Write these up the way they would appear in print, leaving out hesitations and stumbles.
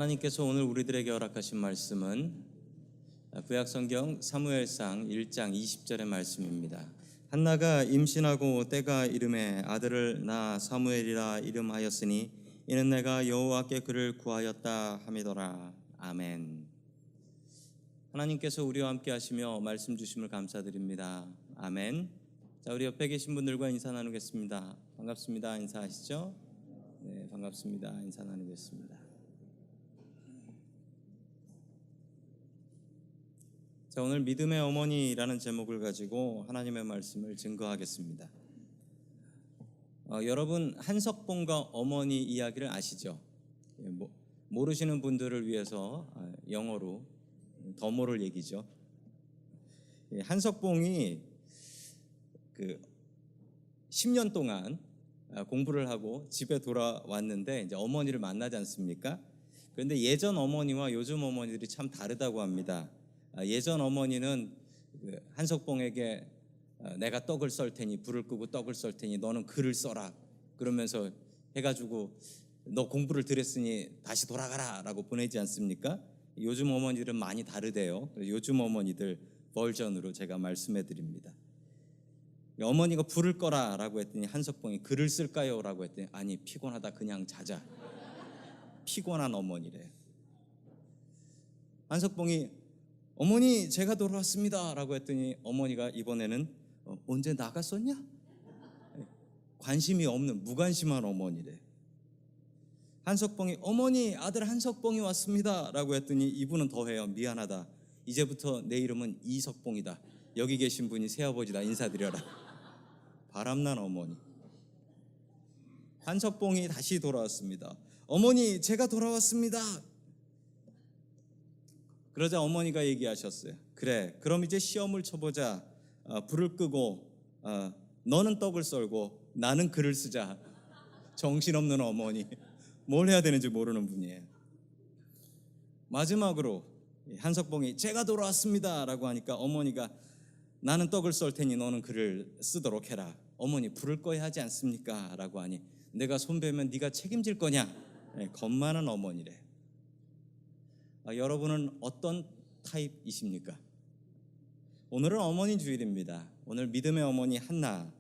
하나님께서 오늘 우리들에게 허락하신 말씀은 구약성경 사무엘상 1장 20절의 말씀입니다. 한나가 임신하고 때가 이름에 아들을 낳아 사무엘이라 이름하였으니 이는 내가 여호와께 그를 구하였다 함이더라. 아멘. 하나님께서 우리와 함께 하시며 말씀 주심을 감사드립니다. 아멘. 자, 우리 옆에 계신 분들과 인사 나누겠습니다. 반갑습니다. 인사하시죠? 네, 반갑습니다. 인사 나누겠습니다. 자, 오늘 믿음의 어머니라는 제목을 가지고 하나님의 말씀을 증거하겠습니다. 여러분 한석봉과 어머니 이야기를 아시죠? 모르시는 분들을 위해서 영어로 더 모를 얘기죠. 한석봉이 10년 동안 공부를 하고 집에 돌아왔는데 이제 어머니를 만나지 않습니까? 그런데 예전 어머니와 요즘 어머니들이 참 다르다고 합니다. 예전 어머니는 한석봉에게 내가 떡을 썰 테니 불을 끄고 떡을 썰 테니 너는 글을 써라 그러면서 해가지고 너 공부를 들였으니 다시 돌아가라 라고 보내지 않습니까? 요즘 어머니들은 많이 다르대요. 요즘 어머니들 버전으로 제가 말씀해 드립니다. 어머니가 불을 꺼라 라고 했더니 한석봉이 글을 쓸까요? 라고 했더니 아니 피곤하다 그냥 자자. 피곤한 어머니래. 한석봉이 어머니 제가 돌아왔습니다 라고 했더니 어머니가 이번에는 언제 나갔었냐? 관심이 없는 무관심한 어머니래. 한석봉이 어머니 아들 한석봉이 왔습니다 라고 했더니 이분은 더해요. 미안하다 이제부터 내 이름은 이석봉이다. 여기 계신 분이 새아버지다 인사드려라. 바람난 어머니. 한석봉이 다시 돌아왔습니다. 어머니 제가 돌아왔습니다. 그러자 어머니가 얘기하셨어요. 그래 그럼 이제 시험을 쳐보자. 불을 끄고 너는 떡을 썰고 나는 글을 쓰자. 정신없는 어머니. 뭘 해야 되는지 모르는 분이에요. 마지막으로 한석봉이 제가 돌아왔습니다 라고 하니까 어머니가 나는 떡을 썰 테니 너는 글을 쓰도록 해라. 어머니 불을 꺼야 하지 않습니까? 라고 하니 내가 손배면 네가 책임질 거냐? 겁 많은 어머니래. 여러분은 어떤 타입이십니까? 오늘은 어머니 주일입니다. 오늘 믿음의 어머니 한나,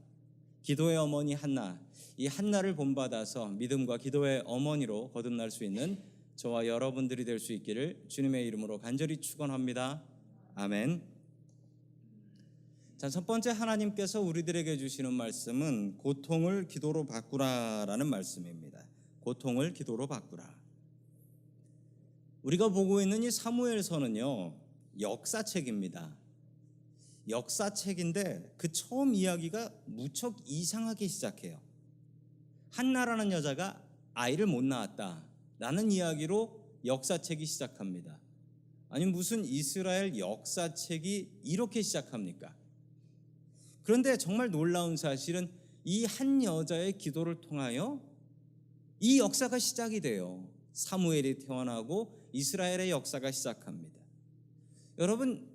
기도의 어머니 한나, 이 한나를 본받아서 믿음과 기도의 어머니로 거듭날 수 있는 저와 여러분들이 될 수 있기를 주님의 이름으로 간절히 축원합니다. 아멘. 자, 첫 번째 하나님께서 우리들에게 주시는 말씀은 고통을 기도로 바꾸라라는 말씀입니다. 고통을 기도로 바꾸라. 우리가 보고 있는 이 사무엘서는요 역사책입니다. 역사책인데 그 처음 이야기가 무척 이상하게 시작해요. 한나라는 여자가 아이를 못 낳았다라는 이야기로 역사책이 시작합니다. 아니 무슨 이스라엘 역사책이 이렇게 시작합니까? 그런데 정말 놀라운 사실은 이 한 여자의 기도를 통하여 이 역사가 시작이 돼요. 사무엘이 태어나고 이스라엘의 역사가 시작합니다. 여러분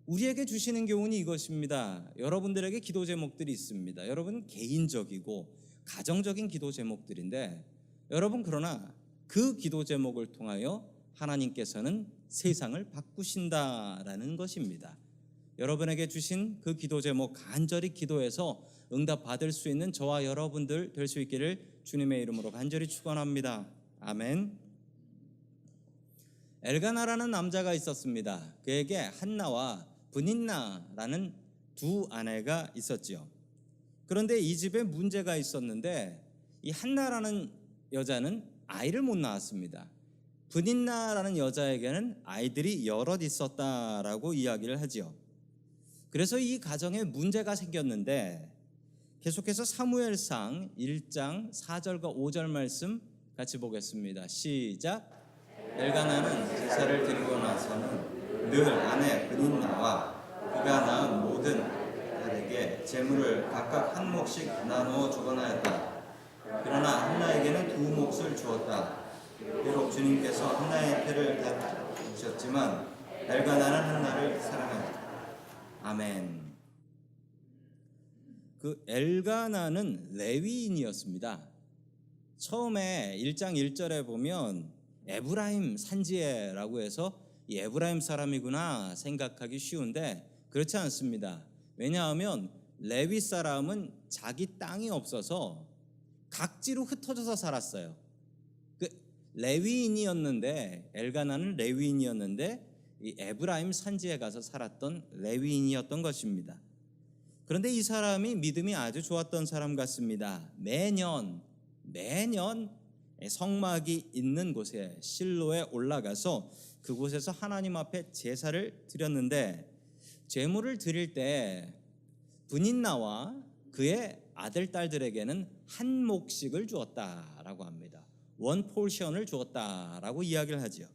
우리에게 주시는 교훈이 이것입니다. 여러분들에게 기도 제목들이 있습니다. 여러분 개인적이고 가정적인 기도 제목들인데 여러분 그러나 그 기도 제목을 통하여 하나님께서는 세상을 바꾸신다라는 것입니다. 여러분에게 주신 그 기도 제목 간절히 기도해서 응답 받을 수 있는 저와 여러분들 될 수 있기를 주님의 이름으로 간절히 축원합니다. 아멘. 엘가나라는 남자가 있었습니다. 그에게 한나와 브닌나라는 두 아내가 있었지요. 그런데 이 집에 문제가 있었는데 이 한나라는 여자는 아이를 못 낳았습니다. 브닌나라는 여자에게는 아이들이 여럿 있었다라고 이야기를 하지요. 그래서 이 가정에 문제가 생겼는데 계속해서 사무엘상 1장 4절과 5절 말씀 같이 보겠습니다. 시작. 엘가나는 제사를 드리고 나서는 늘 아내 브닌나와 그가 낳은 모든 딸에게 제물을 각각 한 몫씩 나누어 주곤 하였다. 그러나 한나에게는 두 몫을 주었다. 비록 주님께서 한나의 패를 다루셨지만 엘가나는 한나를 사랑하였다. 아멘. 그 엘가나는 레위인이었습니다. 처음에 1장 1절에 보면 에브라임 산지에라고 해서 이 에브라임 사람이구나 생각하기 쉬운데 그렇지 않습니다. 왜냐하면 레위 사람은 자기 땅이 없어서 각지로 흩어져서 살았어요. 그 레위인이었는데 엘가나는 레위인이었는데 이 에브라임 산지에 가서 살았던 레위인이었던 것입니다. 그런데 이 사람이 믿음이 아주 좋았던 사람 같습니다. 매년 성막이 있는 곳에 실로에 올라가서 그곳에서 하나님 앞에 제사를 드렸는데 제물을 드릴 때 분인나와 그의 아들 딸들에게는 한 몫씩을 주었다라고 합니다. 원 포션을 주었다라고 이야기를 하지요.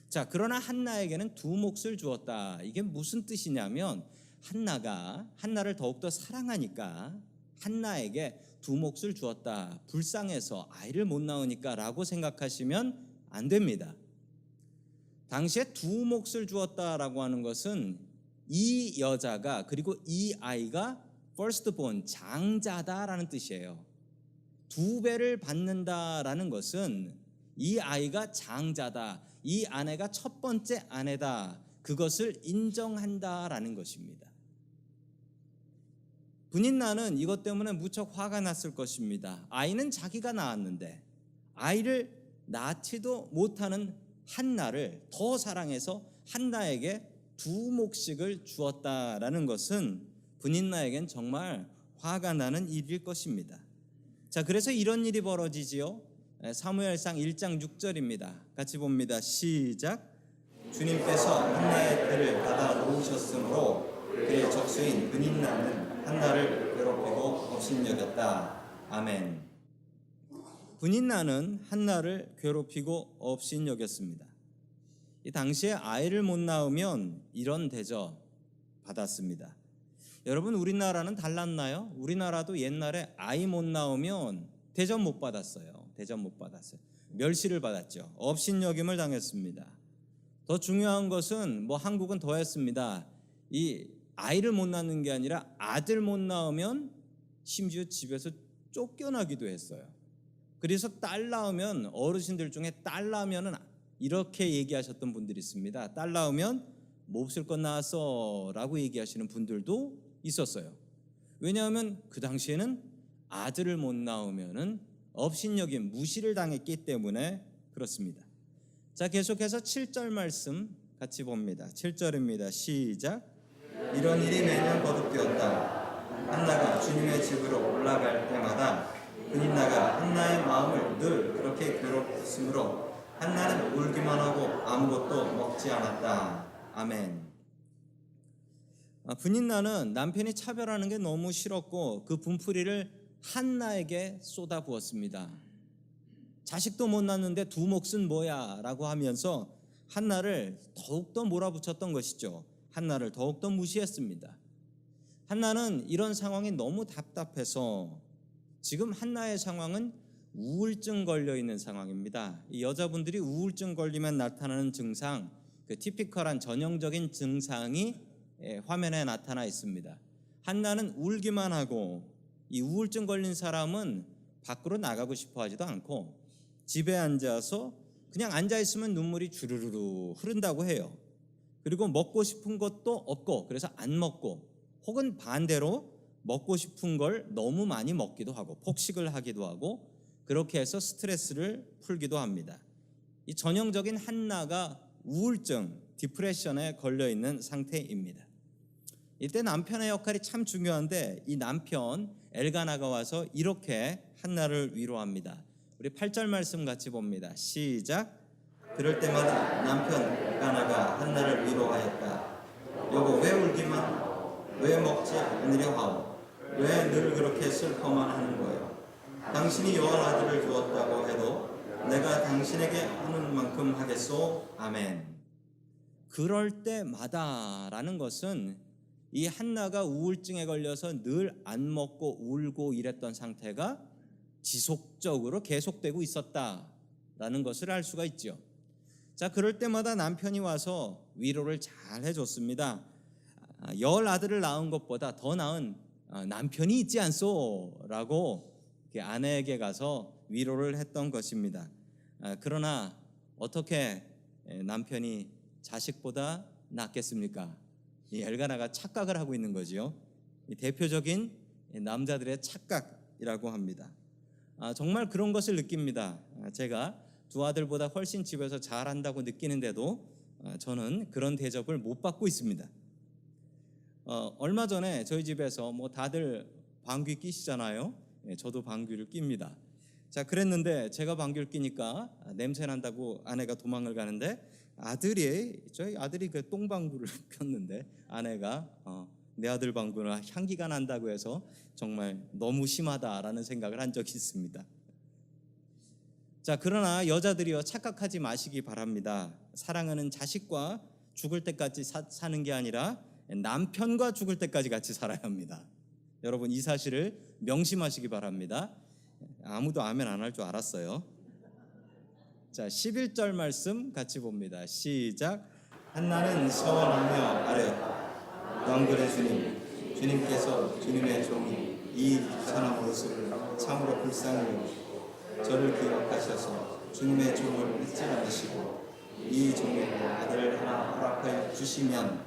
자, 그러나 한나에게는 두 몫을 주었다. 이게 무슨 뜻이냐면 한나를 더욱더 사랑하니까 한나에게 두 몫을 주었다. 불쌍해서 아이를 못 낳으니까 라고 생각하시면 안 됩니다. 당시에 두 몫을 주었다라고 하는 것은 이 여자가 그리고 이 아이가 firstborn 장자다라는 뜻이에요. 두 배를 받는다라는 것은 이 아이가 장자다, 이 아내가 첫 번째 아내다, 그것을 인정한다라는 것입니다. 분인나는 이것 때문에 무척 화가 났을 것입니다. 아이는 자기가 낳았는데 아이를 낳지도 못하는 한나를 더 사랑해서 한나에게 두 몫씩을 주었다라는 것은 분인나에겐 정말 화가 나는 일일 것입니다. 자, 그래서 이런 일이 벌어지지요. 사무엘상 1장 6절입니다. 같이 봅니다. 시작. 주님께서 한나의 배를 받아 놓으셨으므로 그의 적수인 분인나는 한나를 괴롭히고 업신여겼다. 아멘. 분인나는 한나를 괴롭히고 업신여겼습니다. 이 당시에 아이를 못 낳으면 이런 대접 받았습니다. 여러분, 우리나라는 달랐나요? 우리나라도 옛날에 아이 못 낳으면 대접 못 받았어요. 멸시를 받았죠. 업신여김을 당했습니다. 더 중요한 것은 한국은 더 했습니다. 이 아이를 못 낳는 게 아니라 아들 못 낳으면 심지어 집에서 쫓겨나기도 했어요. 그래서 딸 낳으면 어르신들 중에 딸 낳으면은 이렇게 얘기하셨던 분들이 있습니다. 딸 낳으면 몹쓸 것 낳았어 라고 얘기하시는 분들도 있었어요. 왜냐하면 그 당시에는 아들을 못 낳으면은 업신여김, 무시를 당했기 때문에 그렇습니다. 자, 계속해서 7절 말씀 같이 봅니다. 7절입니다. 시작. 이런 일이 매년 거듭되었다. 한나가 주님의 집으로 올라갈 때마다 분인나가 한나의 마음을 늘 그렇게 괴롭혔으므로 한나는 울기만 하고 아무것도 먹지 않았다. 아멘. 분인나는 남편이 차별하는 게 너무 싫었고 그 분풀이를 한나에게 쏟아부었습니다. 자식도 못 낳는데 두 몫은 뭐야? 라고 하면서 한나를 더욱더 몰아붙였던 것이죠. 한나를 더욱더 무시했습니다. 한나는 이런 상황이 너무 답답해서 지금 한나의 상황은 우울증 걸려 있는 상황입니다. 이 여자분들이 우울증 걸리면 나타나는 증상, 그 티피컬한 전형적인 증상이 화면에 나타나 있습니다. 한나는 울기만 하고 이 우울증 걸린 사람은 밖으로 나가고 싶어 하지도 않고 집에 앉아서 그냥 앉아 있으면 눈물이 주르르르 흐른다고 해요. 그리고 먹고 싶은 것도 없고 그래서 안 먹고 혹은 반대로 먹고 싶은 걸 너무 많이 먹기도 하고 폭식을 하기도 하고 그렇게 해서 스트레스를 풀기도 합니다. 이 전형적인 한나가 우울증, 디프레션에 걸려 있는 상태입니다. 이때 남편의 역할이 참 중요한데 이 남편 엘가나가 와서 이렇게 한나를 위로합니다. 우리 8절 말씀 같이 봅니다. 시작. 그럴 때마다 남편 엘가나가 한나를 위로하였다. 여보, 왜 울기만 하고 왜 먹지 않으려 하오? 왜 늘 그렇게 슬퍼만 하는 거예요? 당신이 여한 아들을 주었다고 해도 내가 당신에게 하는 만큼 하겠소. 아멘. 그럴 때마다라는 것은 이 한나가 우울증에 걸려서 늘 안 먹고 울고 이랬던 상태가 지속적으로 계속되고 있었다라는 것을 알 수가 있죠. 자, 그럴 때마다 남편이 와서 위로를 잘 해줬습니다. 열 아들을 낳은 것보다 더 나은 남편이 있지 않소? 라고 아내에게 가서 위로를 했던 것입니다. 그러나 어떻게 남편이 자식보다 낫겠습니까? 이 엘가나가 착각을 하고 있는 거지요. 이 대표적인 남자들의 착각이라고 합니다. 정말 그런 것을 느낍니다. 제가 두 아들보다 훨씬 집에서 잘한다고 느끼는데도 저는 그런 대접을 못 받고 있습니다. 얼마 전에 저희 집에서 다들 방귀 끼시잖아요. 저도 방귀를 낍니다. 자, 그랬는데 제가 방귀를 끼니까 냄새 난다고 아내가 도망을 가는데 저희 아들이 그 똥방구를 폈는데 아내가 내 아들 방구는 향기가 난다고 해서 정말 너무 심하다라는 생각을 한 적이 있습니다. 자, 그러나 여자들이여 착각하지 마시기 바랍니다. 사랑하는 자식과 죽을 때까지 사는 게 아니라 남편과 죽을 때까지 같이 살아야 합니다. 여러분, 이 사실을 명심하시기 바랍니다. 아무도 아멘 안 할 줄 알았어요. 자, 11절 말씀 같이 봅니다. 시작. 한나는 서원하며 아뢰었다. 왕군의 주님, 주님께서 주님의 종이 이 선한 모습을 참으로 불쌍히 여기시고 저를 기억하셔서 주님의 종을 잊지 않으시고 이 종에게 아들을 하나 허락하여 주시면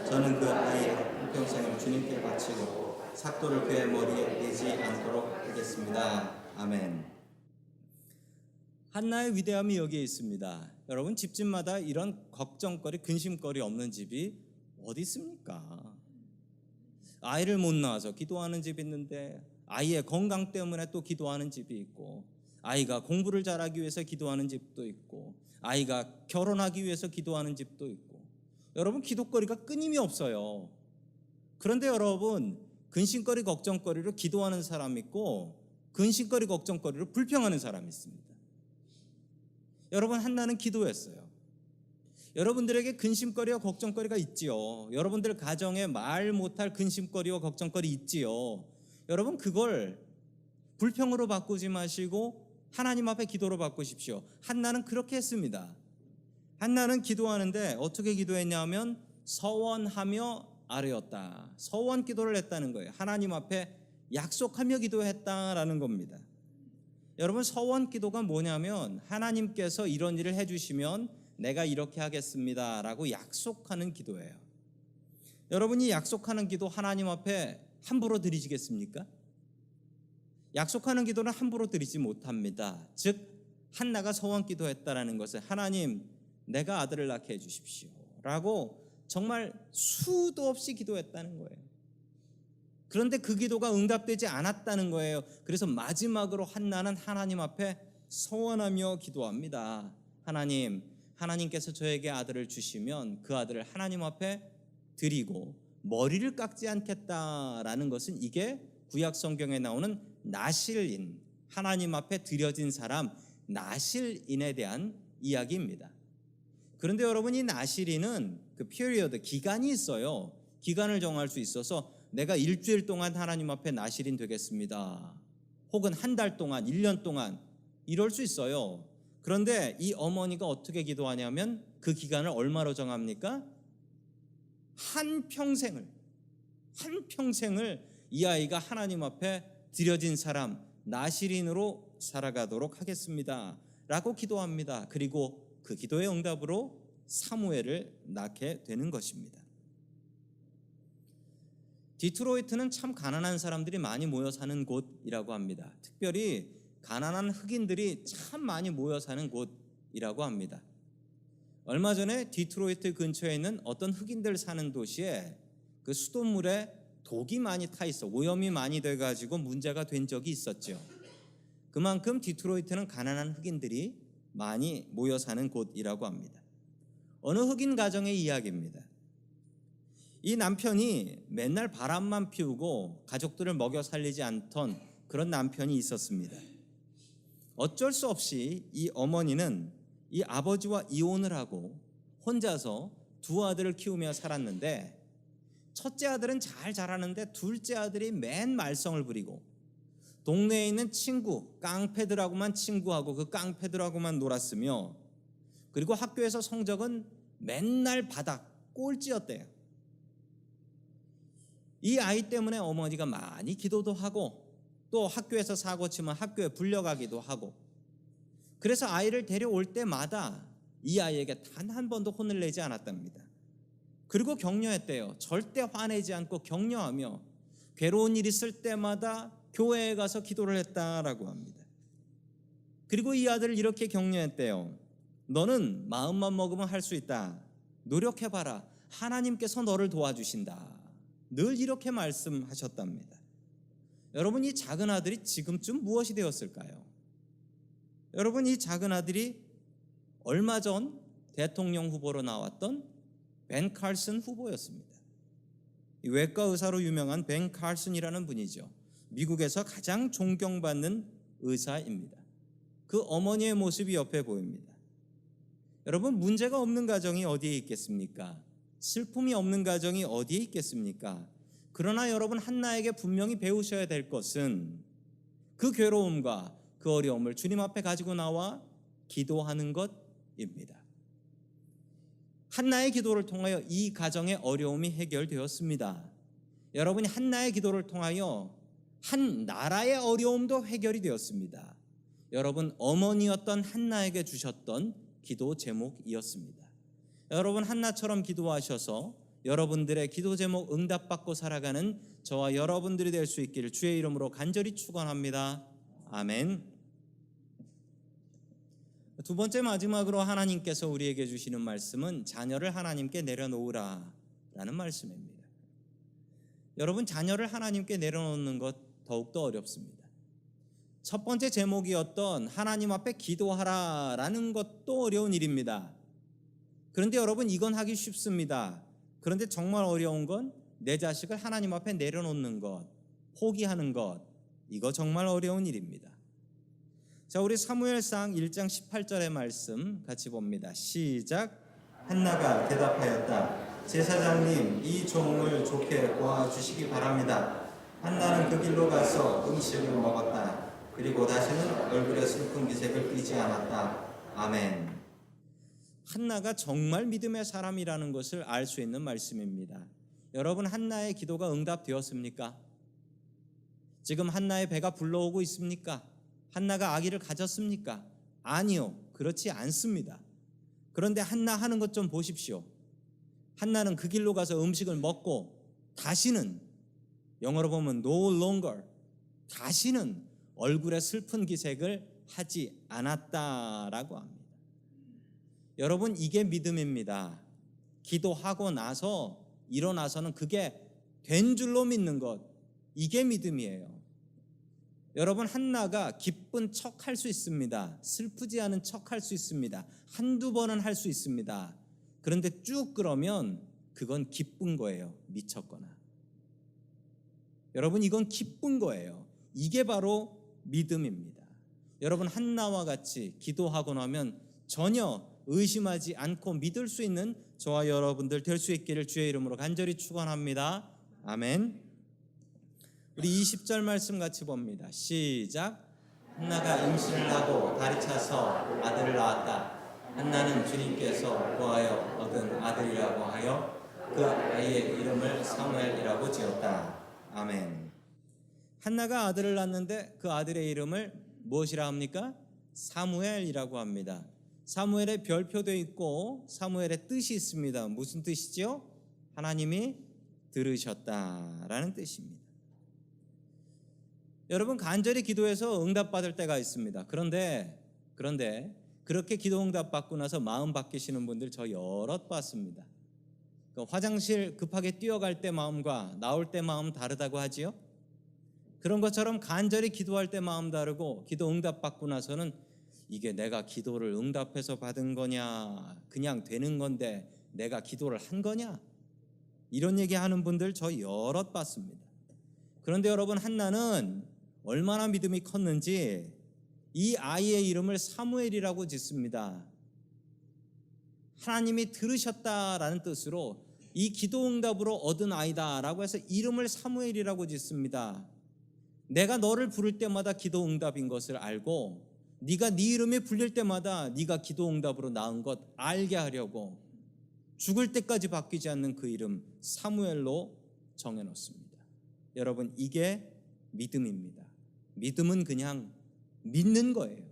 저는 그 아이의 한평생을 주님께 바치고 삭도를 그의 머리에 내지 않도록 하겠습니다. 아멘. 한나의 위대함이 여기에 있습니다. 여러분, 집집마다 이런 걱정거리, 근심거리 없는 집이 어디 있습니까? 아이를 못 낳아서 기도하는 집이 있는데 아이의 건강 때문에 또 기도하는 집이 있고, 아이가 공부를 잘하기 위해서 기도하는 집도 있고, 아이가 결혼하기 위해서 기도하는 집도 있고, 여러분, 기도거리가 끊임이 없어요. 그런데 여러분, 근심거리 걱정거리로 기도하는 사람이 있고 근심거리 걱정거리로 불평하는 사람이 있습니다. 여러분, 한나는 기도했어요. 여러분들에게 근심거리와 걱정거리가 있지요. 여러분들 가정에 말 못할 근심거리와 걱정거리 있지요. 여러분, 그걸 불평으로 바꾸지 마시고 하나님 앞에 기도로 바꾸십시오. 한나는 그렇게 했습니다. 한나는 기도하는데 어떻게 기도했냐면 서원하며 아뢰었다. 서원 기도를 했다는 거예요. 하나님 앞에 약속하며 기도했다라는 겁니다. 여러분, 서원 기도가 뭐냐면 하나님께서 이런 일을 해주시면 내가 이렇게 하겠습니다 라고 약속하는 기도예요. 여러분이 약속하는 기도 하나님 앞에 함부로 드리시겠습니까? 약속하는 기도는 함부로 드리지 못합니다. 즉, 한나가 서원 기도했다라는 것은 하나님, 내가 아들을 낳게 해주십시오 라고 정말 수도 없이 기도했다는 거예요. 그런데 그 기도가 응답되지 않았다는 거예요. 그래서 마지막으로 한나는 하나님 앞에 서원하며 기도합니다. 하나님께서 저에게 아들을 주시면 그 아들을 하나님 앞에 드리고 머리를 깎지 않겠다라는 것은 이게 구약 성경에 나오는 나실인, 하나님 앞에 드려진 사람 나실인에 대한 이야기입니다. 그런데 여러분, 이 나실인은 그 피리어드, 기간이 있어요. 기간을 정할 수 있어서 내가 일주일 동안 하나님 앞에 나실인 되겠습니다. 혹은 한 달 동안, 1년 동안 이럴 수 있어요. 그런데 이 어머니가 어떻게 기도하냐면 그 기간을 얼마로 정합니까? 한 평생을 이 아이가 하나님 앞에 드려진 사람 나실인으로 살아가도록 하겠습니다 라고 기도합니다. 그리고 그 기도의 응답으로 사무엘을 낳게 되는 것입니다. 디트로이트는 참 가난한 사람들이 많이 모여 사는 곳이라고 합니다. 특별히 가난한 흑인들이 참 많이 모여 사는 곳이라고 합니다. 얼마 전에 디트로이트 근처에 있는 어떤 흑인들 사는 도시에 그 수돗물에 독이 많이 타 있어 오염이 많이 돼가지고 문제가 된 적이 있었죠. 그만큼 디트로이트는 가난한 흑인들이 많이 모여 사는 곳이라고 합니다. 어느 흑인 가정의 이야기입니다. 이 남편이 맨날 바람만 피우고 가족들을 먹여 살리지 않던 그런 남편이 있었습니다. 어쩔 수 없이 이 어머니는 이 아버지와 이혼을 하고 혼자서 두 아들을 키우며 살았는데, 첫째 아들은 잘 자라는데 둘째 아들이 맨 말썽을 부리고 동네에 있는 친구, 깡패들하고만 친구하고 그 깡패들하고만 놀았으며, 그리고 학교에서 성적은 맨날 바닥 꼴찌였대요. 이 아이 때문에 어머니가 많이 기도도 하고 또 학교에서 사고 치면 학교에 불려가기도 하고, 그래서 아이를 데려올 때마다 이 아이에게 단 한 번도 혼을 내지 않았답니다. 그리고 격려했대요. 절대 화내지 않고 격려하며 괴로운 일 있을 때마다 교회에 가서 기도를 했다라고 합니다. 그리고 이 아들을 이렇게 격려했대요. 너는 마음만 먹으면 할 수 있다. 노력해봐라. 하나님께서 너를 도와주신다. 늘 이렇게 말씀하셨답니다. 여러분, 이 작은 아들이 지금쯤 무엇이 되었을까요? 여러분, 이 작은 아들이 얼마 전 대통령 후보로 나왔던 벤 칼슨 후보였습니다. 외과 의사로 유명한 벤 칼슨이라는 분이죠. 미국에서 가장 존경받는 의사입니다. 그 어머니의 모습이 옆에 보입니다. 여러분, 문제가 없는 가정이 어디에 있겠습니까? 슬픔이 없는 가정이 어디에 있겠습니까? 그러나 여러분, 한나에게 분명히 배우셔야 될 것은 그 괴로움과 그 어려움을 주님 앞에 가지고 나와 기도하는 것입니다. 한나의 기도를 통하여 이 가정의 어려움이 해결되었습니다. 여러분이 한나의 기도를 통하여 한 나라의 어려움도 해결이 되었습니다. 여러분, 어머니였던 한나에게 주셨던 기도 제목이었습니다. 여러분, 한나처럼 기도하셔서 여러분들의 기도 제목 응답받고 살아가는 저와 여러분들이 될 수 있기를 주의 이름으로 간절히 축원합니다. 아멘. 두 번째, 마지막으로 하나님께서 우리에게 주시는 말씀은 자녀를 하나님께 내려놓으라 라는 말씀입니다. 여러분, 자녀를 하나님께 내려놓는 것 더욱더 어렵습니다. 첫 번째 제목이었던 하나님 앞에 기도하라 라는 것도 어려운 일입니다. 그런데 여러분, 이건 하기 쉽습니다. 그런데 정말 어려운 건 내 자식을 하나님 앞에 내려놓는 것, 포기하는 것, 이거 정말 어려운 일입니다. 자, 우리 사무엘상 1장 18절의 말씀 같이 봅니다. 시작. 한나가 대답하였다. 제사장님, 이 종을 좋게 보아주시기 바랍니다. 한나는 그 길로 가서 음식을 먹었다. 그리고 다시는 얼굴에 슬픈 기색을 띠지 않았다. 아멘. 한나가 정말 믿음의 사람이라는 것을 알 수 있는 말씀입니다. 여러분, 한나의 기도가 응답되었습니까? 지금 한나의 배가 불러오고 있습니까? 한나가 아기를 가졌습니까? 아니요, 그렇지 않습니다. 그런데 한나 하는 것 좀 보십시오. 한나는 그 길로 가서 음식을 먹고 다시는, 영어로 보면 no longer, 다시는 얼굴에 슬픈 기색을 하지 않았다라고 합니다. 여러분, 이게 믿음입니다. 기도하고 나서 일어나서는 그게 된 줄로 믿는 것, 이게 믿음이에요. 여러분, 한나가 기쁜 척 할 수 있습니다. 슬프지 않은 척 할 수 있습니다. 한두 번은 할 수 있습니다. 그런데 쭉 그러면 그건 기쁜 거예요. 미쳤거나. 여러분, 이건 기쁜 거예요. 이게 바로 믿음입니다. 여러분, 한나와 같이 기도하고 나면 전혀 의심하지 않고 믿을 수 있는 저와 여러분들 될 수 있기를 주의 이름으로 간절히 축원합니다. 아멘. 우리 20절 말씀 같이 봅니다. 시작. 한나가 임신을 하고 다리 차서 아들을 낳았다. 한나는 주님께서 구하여 얻은 아들이라고 하여 그 아이의 이름을 사무엘이라고 지었다. 아멘. 한나가 아들을 낳았는데 그 아들의 이름을 무엇이라 합니까? 사무엘이라고 합니다. 사무엘의 별표도 있고 사무엘의 뜻이 있습니다. 무슨 뜻이죠? 하나님이 들으셨다라는 뜻입니다. 여러분, 간절히 기도해서 응답받을 때가 있습니다. 그런데 그렇게 기도 응답받고 나서 마음 바뀌시는 분들 저 여럿 봤습니다. 화장실 급하게 뛰어갈 때 마음과 나올 때 마음 다르다고 하지요. 그런 것처럼 간절히 기도할 때 마음 다르고 기도 응답받고 나서는 이게 내가 기도를 응답해서 받은 거냐, 그냥 되는 건데 내가 기도를 한 거냐, 이런 얘기하는 분들 저 여럿 봤습니다. 그런데 여러분, 한나는 얼마나 믿음이 컸는지 이 아이의 이름을 사무엘이라고 짓습니다. 하나님이 들으셨다라는 뜻으로 이 기도 응답으로 얻은 아이다라고 해서 이름을 사무엘이라고 짓습니다. 내가 너를 부를 때마다 기도 응답인 것을 알고 네가 네 이름이 불릴 때마다 네가 기도 응답으로 낳은 것 알게 하려고 죽을 때까지 바뀌지 않는 그 이름 사무엘로 정해놓습니다. 여러분, 이게 믿음입니다. 믿음은 그냥 믿는 거예요.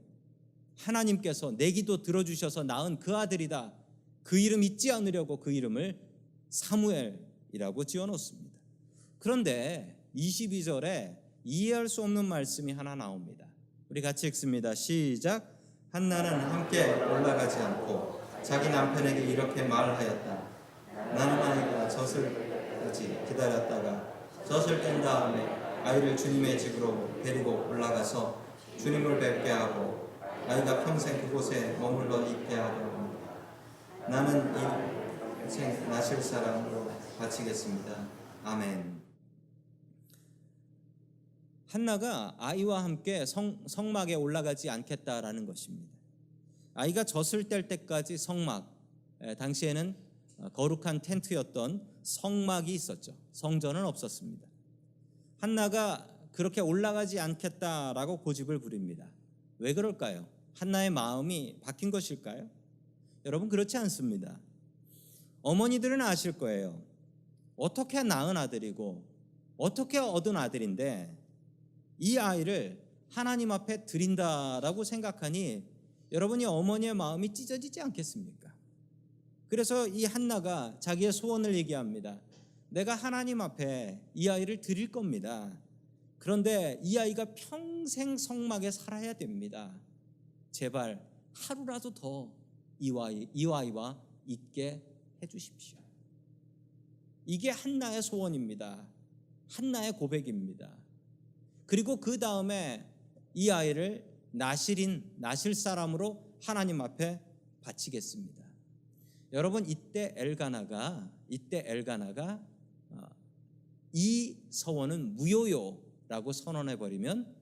하나님께서 내 기도 들어주셔서 낳은 그 아들이다. 그 이름 잊지 않으려고 그 이름을 사무엘이라고 지어놓습니다. 그런데 22절에 이해할 수 없는 말씀이 하나 나옵니다. 우리 같이 읽습니다. 시작. 한나는 함께 올라가지 않고 자기 남편에게 이렇게 말하였다. 나는 아이가 젖을 때까지 기다렸다가 젖을 뗀 다음에 아이를 주님의 집으로 데리고 올라가서 주님을 뵙게 하고 아이가 평생 그곳에 머물러 있게 하려고 합니다. 나는 이 평생 나실 사람으로 바치겠습니다. 아멘. 한나가 아이와 함께 성막에 올라가지 않겠다라는 것입니다. 아이가 젖을 뗄 때까지 성막, 당시에는 거룩한 텐트였던 성막이 있었죠. 성전은 없었습니다. 한나가 그렇게 올라가지 않겠다라고 고집을 부립니다. 왜 그럴까요? 한나의 마음이 바뀐 것일까요? 여러분, 그렇지 않습니다. 어머니들은 아실 거예요. 어떻게 낳은 아들이고 어떻게 얻은 아들인데 이 아이를 하나님 앞에 드린다라고 생각하니 여러분이 어머니의 마음이 찢어지지 않겠습니까? 그래서 이 한나가 자기의 소원을 얘기합니다. 내가 하나님 앞에 이 아이를 드릴 겁니다. 그런데 이 아이가 평생 성막에 살아야 됩니다. 제발 하루라도 더 이 아이와 있게 해주십시오. 이게 한나의 소원입니다. 한나의 고백입니다. 그리고 그 다음에 이 아이를 나실 사람으로 하나님 앞에 바치겠습니다. 여러분, 이때 엘가나가 이 서원은 무효요라고 선언해버리면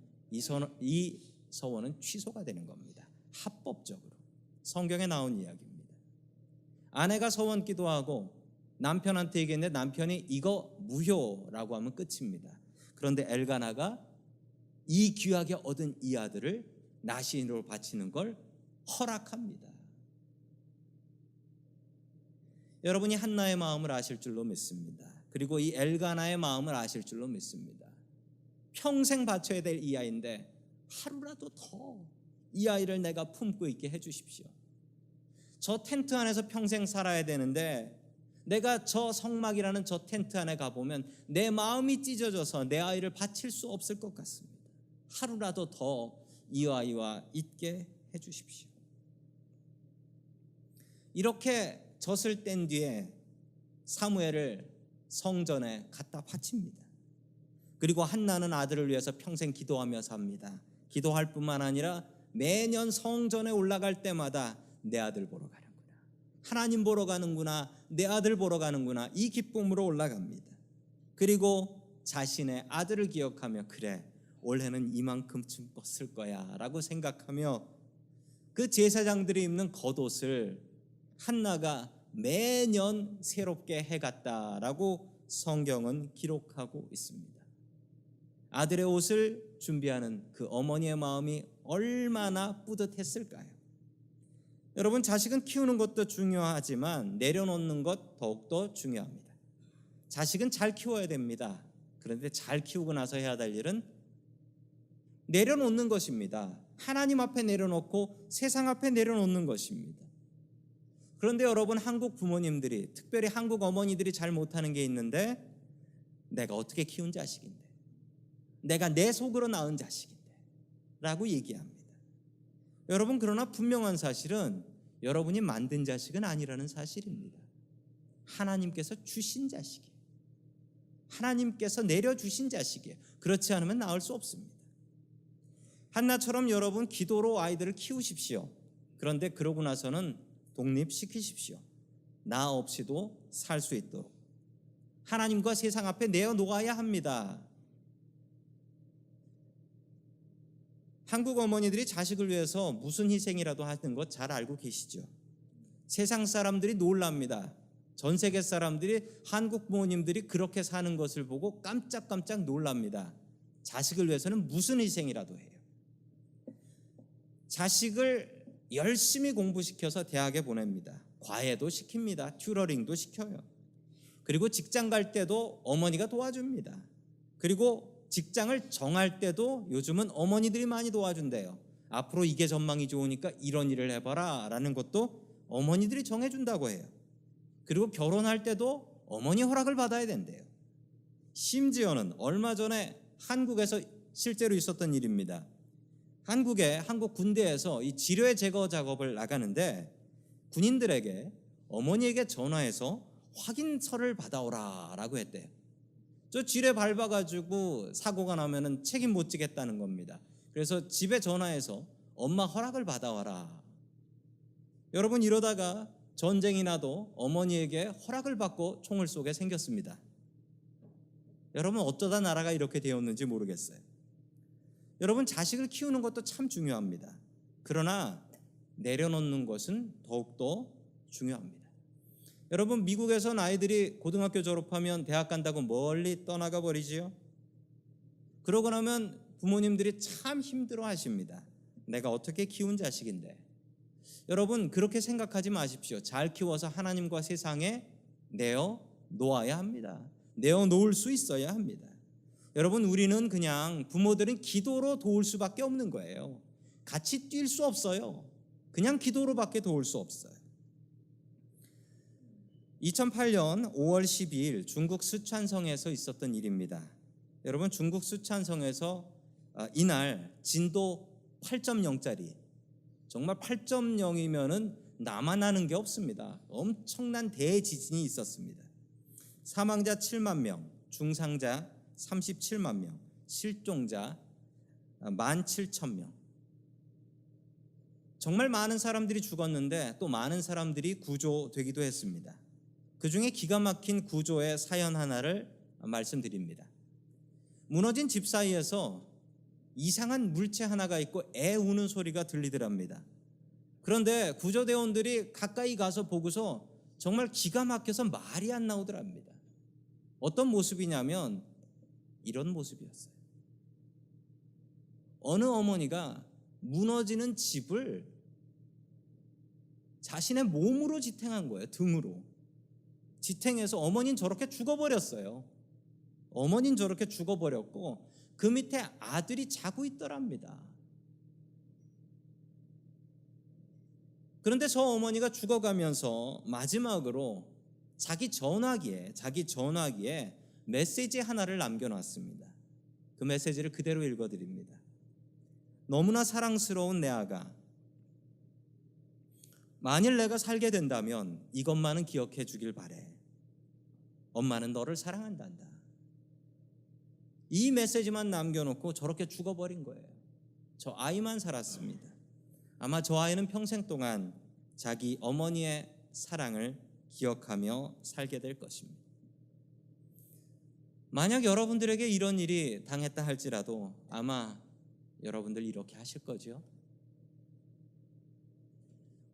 이 서원은 취소가 되는 겁니다. 합법적으로. 성경에 나온 이야기입니다. 아내가 서원 기도하고 남편한테 얘기했는데 남편이 이거 무효라고 하면 끝입니다. 그런데 엘가나가 이 귀하게 얻은 이 아들을 나시인으로 바치는 걸 허락합니다. 여러분이 한나의 마음을 아실 줄로 믿습니다. 그리고 이 엘가나의 마음을 아실 줄로 믿습니다. 평생 바쳐야 될 이 아이인데 하루라도 더 이 아이를 내가 품고 있게 해주십시오. 저 텐트 안에서 평생 살아야 되는데 내가 저 성막이라는 저 텐트 안에 가보면 내 마음이 찢어져서 내 아이를 바칠 수 없을 것 같습니다. 하루라도 더 이 아이와 있게 해주십시오. 이렇게 젖을 뗀 뒤에 사무엘을 성전에 갖다 바칩니다. 그리고 한나는 아들을 위해서 평생 기도하며 삽니다. 기도할 뿐만 아니라 매년 성전에 올라갈 때마다 내 아들 보러 가는구나, 하나님 보러 가는구나, 내 아들 보러 가는구나, 이 기쁨으로 올라갑니다. 그리고 자신의 아들을 기억하며 그래, 올해는 이만큼쯤 컸을 거야 라고 생각하며 그 제사장들이 입는 겉옷을 한나가 매년 새롭게 해갔다라고 성경은 기록하고 있습니다. 아들의 옷을 준비하는 그 어머니의 마음이 얼마나 뿌듯했을까요? 여러분, 자식은 키우는 것도 중요하지만 내려놓는 것 더욱더 중요합니다. 자식은 잘 키워야 됩니다. 그런데 잘 키우고 나서 해야 될 일은 내려놓는 것입니다. 하나님 앞에 내려놓고 세상 앞에 내려놓는 것입니다. 그런데 여러분, 한국 부모님들이, 특별히 한국 어머니들이 잘 못하는 게 있는데, 내가 어떻게 키운 자식인데, 내가 내 속으로 낳은 자식인데 라고 얘기합니다. 여러분, 그러나 분명한 사실은 여러분이 만든 자식은 아니라는 사실입니다. 하나님께서 주신 자식이에요. 하나님께서 내려주신 자식이에요. 그렇지 않으면 낳을 수 없습니다. 한나처럼 여러분 기도로 아이들을 키우십시오. 그런데 그러고 나서는 독립시키십시오. 나 없이도 살 수 있도록 하나님과 세상 앞에 내어놓아야 합니다. 한국 어머니들이 자식을 위해서 무슨 희생이라도 하는 것 잘 알고 계시죠? 세상 사람들이 놀랍니다. 전 세계 사람들이 한국 부모님들이 그렇게 사는 것을 보고 깜짝깜짝 놀랍니다. 자식을 위해서는 무슨 희생이라도 해요. 자식을 열심히 공부시켜서 대학에 보냅니다. 과외도 시킵니다. 튜러링도 시켜요. 그리고 직장 갈 때도 어머니가 도와줍니다. 그리고 직장을 정할 때도 요즘은 어머니들이 많이 도와준대요. 앞으로 이게 전망이 좋으니까 이런 일을 해봐라 라는 것도 어머니들이 정해준다고 해요. 그리고 결혼할 때도 어머니 허락을 받아야 된대요. 심지어는 얼마 전에 한국에서 실제로 있었던 일입니다. 한국 군대에서 이 지뢰 제거 작업을 나가는데 군인들에게 어머니에게 전화해서 확인서를 받아오라 라고 했대요. 저 지뢰 밟아가지고 사고가 나면은 책임 못 지겠다는 겁니다. 그래서 집에 전화해서 엄마 허락을 받아와라. 여러분, 이러다가 전쟁이 나도 어머니에게 허락을 받고 총을 쏘게 생겼습니다. 여러분, 어쩌다 나라가 이렇게 되었는지 모르겠어요. 여러분, 자식을 키우는 것도 참 중요합니다. 그러나 내려놓는 것은 더욱더 중요합니다. 여러분, 미국에선 아이들이 고등학교 졸업하면 대학 간다고 멀리 떠나가 버리지요. 그러고 나면 부모님들이 참 힘들어 하십니다. 내가 어떻게 키운 자식인데. 여러분, 그렇게 생각하지 마십시오. 잘 키워서 하나님과 세상에 내어 놓아야 합니다. 내어 놓을 수 있어야 합니다. 여러분, 우리는 그냥 부모들은 기도로 도울 수밖에 없는 거예요. 같이 뛸 수 없어요. 그냥 기도로밖에 도울 수 없어요. 2008년 5월 12일 중국 쓰촨성에서 있었던 일입니다. 여러분, 중국 쓰촨성에서 이날 진도 8.0짜리, 정말 8.0이면은 나만 아는 게 없습니다. 엄청난 대지진이 있었습니다. 사망자 7만 명, 중상자 37만 명, 실종자 17,000명. 정말 많은 사람들이 죽었는데 또 많은 사람들이 구조되기도 했습니다. 그 중에 기가 막힌 구조의 사연 하나를 말씀드립니다. 무너진 집 사이에서 이상한 물체 하나가 있고 애 우는 소리가 들리더랍니다. 그런데 구조대원들이 가까이 가서 보고서 정말 기가 막혀서 말이 안 나오더랍니다. 어떤 모습이냐면 이런 모습이었어요. 어느 어머니가 무너지는 집을 자신의 몸으로 지탱한 거예요. 등으로 지탱해서 어머니는 저렇게 죽어버렸어요. 어머니는 저렇게 죽어버렸고 그 밑에 아들이 자고 있더랍니다. 그런데 저 어머니가 죽어가면서 마지막으로 자기 전화기에 메시지 하나를 남겨놨습니다. 그 메시지를 그대로 읽어드립니다. 너무나 사랑스러운 내 아가, 만일 내가 살게 된다면 이것만은 기억해 주길 바래. 엄마는 너를 사랑한단다. 이 메시지만 남겨놓고 저렇게 죽어버린 거예요. 저 아이만 살았습니다. 아마 저 아이는 평생 동안 자기 어머니의 사랑을 기억하며 살게 될 것입니다. 만약 여러분들에게 이런 일이 당했다 할지라도 아마 여러분들 이렇게 하실 거죠.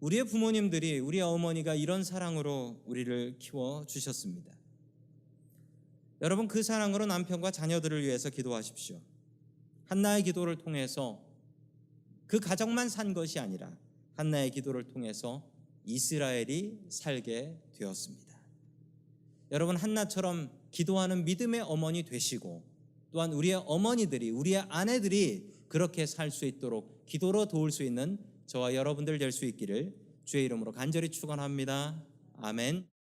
우리의 부모님들이, 우리 어머니가 이런 사랑으로 우리를 키워주셨습니다. 여러분, 그 사랑으로 남편과 자녀들을 위해서 기도하십시오. 한나의 기도를 통해서 그 가정만 산 것이 아니라 한나의 기도를 통해서 이스라엘이 살게 되었습니다. 여러분, 한나처럼 기도하는 믿음의 어머니 되시고 또한 우리의 어머니들이, 우리의 아내들이 그렇게 살 수 있도록 기도로 도울 수 있는 저와 여러분들 될 수 있기를 주의 이름으로 간절히 축원합니다. 아멘.